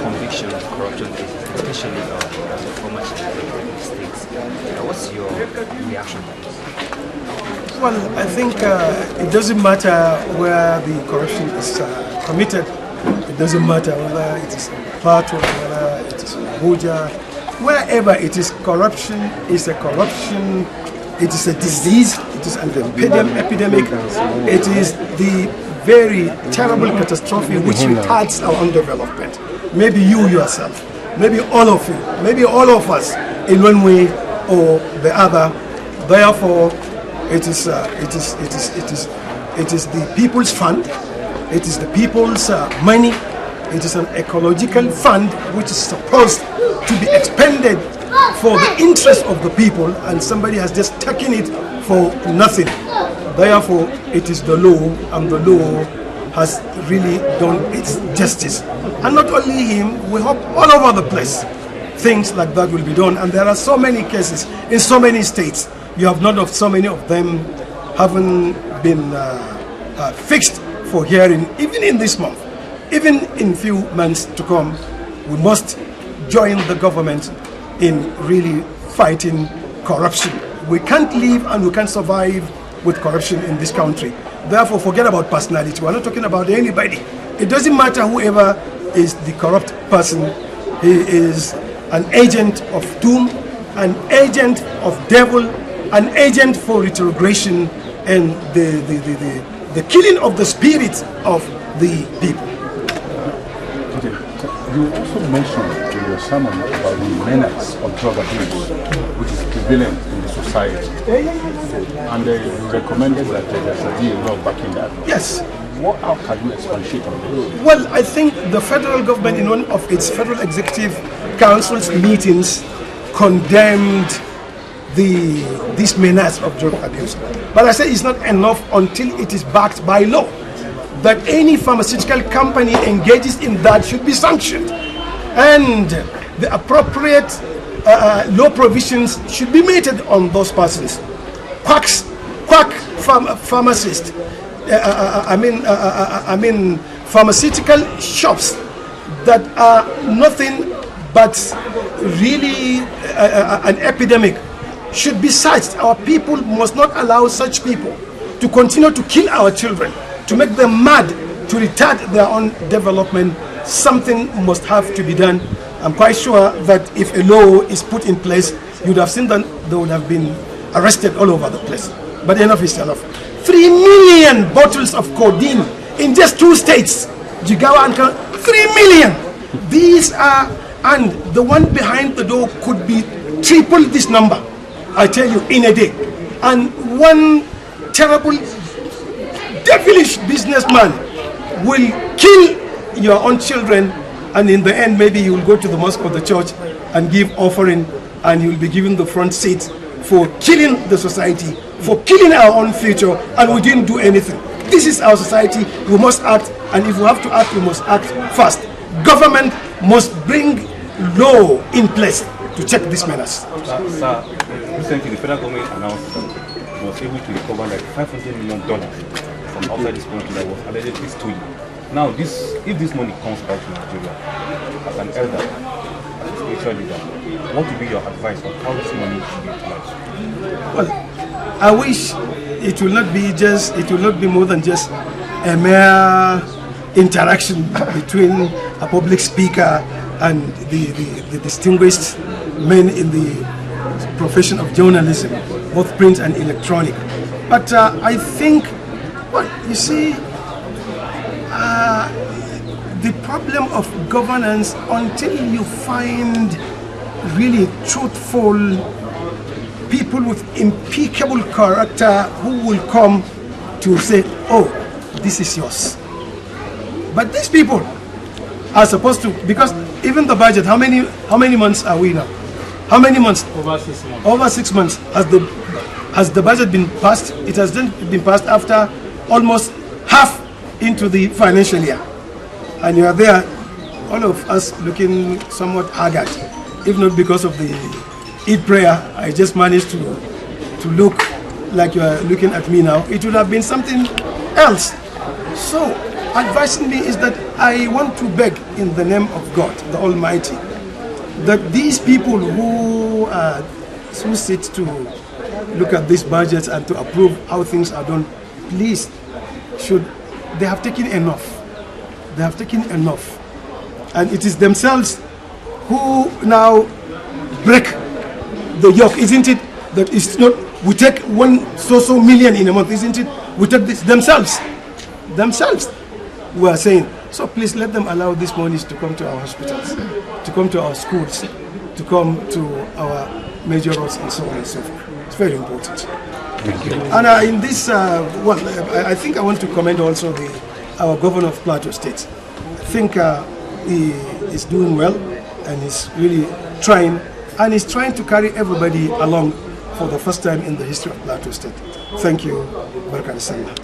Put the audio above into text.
conviction of corruption, especially the former states. What's your reaction to this? Well, I think it doesn't matter where the corruption is committed. It doesn't matter whether it is Plateau, whether it is Abuja, wherever it is. Corruption is a corruption. It is a disease. It is an epidemic. It is the very terrible catastrophe which retards our own development. Maybe you yourself, maybe all of you, maybe all of us, in one way or the other. Therefore, it is the people's fund. It is the people's money. It is an ecological fund which is supposed to be expended for the interest of the people, and somebody has just taken it for nothing. Therefore, it is the law, and the law has really done its justice. And not only him, we hope all over the place things like that will be done. And there are so many cases in so many states. You have not of so many of them haven't been fixed for hearing, even in this month. Even in few months to come, we must join the government in really fighting corruption. We can't live and we can't survive with corruption in this country. Therefore, forget about personality. We're not talking about anybody. It doesn't matter whoever is the corrupt person. He is an agent of doom, an agent of devil, an agent for retrogression and the killing of the spirit of the people. Okay. You also mentioned in your sermon about the menace of drug abuse, which is prevalent in the society. And you recommended that there's a deal law backing that. Yes. How can you expatiate on this? Well, I think the federal government in one of its federal executive council's meetings condemned this menace of drug abuse. But I say it's not enough until it is backed by law. That any pharmaceutical company engages in that should be sanctioned. And the appropriate law provisions should be made on those persons. Quack pharmacists, pharmaceutical shops that are nothing but really an epidemic should be searched. Our people must not allow such people to continue to kill our children, to make them mad, to retard their own development. Something must have to be done. I'm quite sure that if a law is put in place, you would have seen that they would have been arrested all over the place. But enough is enough. 3 million bottles of codeine in just 2 states, Jigawa and 3 million. These are, and the one behind the door could be triple this number, I tell you, in a day. And one terrible, devilish businessman will kill your own children, and in the end maybe you will go to the mosque or the church and give offering, and you will be given the front seat for killing the society, for killing our own future, and we didn't do anything. This is our society. We must act, and if we have to act, we must act fast. Government must bring law in place to check this menace. Sir, recently the federal government announced that it was able to recover like $500 million from outside this country that was allegedly stolen. Now, if this money comes back to Nigeria, as an elder, as a spiritual leader, what would be your advice on how this money should be utilized? Well, I wish it will not be more than just a mere interaction between a public speaker and the distinguished men in the profession of journalism, both print and electronic. But I think, well, you see, the problem of governance, until you find really truthful people with impeccable character who will come to say, oh, this is yours. But these people are supposed to, because even the budget, how many months are we now? How many months? Over 6 months. Over 6 months. Has the budget been passed? It has then been passed after almost half into the financial year. And you are there, all of us looking somewhat haggard, if not because of the Eid prayer. I just managed to look like you are looking at me now. It would have been something else. So advising me is that I want to beg in the name of God, the Almighty, that these people who sit to look at these budgets and to approve how things are done, please, they have taken enough. They have taken enough. And it is themselves who now break the yoke, isn't it? That it's not, we take one so million in a month, isn't it? We take this themselves we are saying. So please let them allow these monies to come to our hospitals, to come to our schools, to come to our major roads and so on and so forth. It's very important. And in this, I think I want to commend also our governor of Plateau State. I think he is doing well and he's really trying, and he's trying to carry everybody along for the first time in the history of Plateau State. Thank you. Barka da Sallah.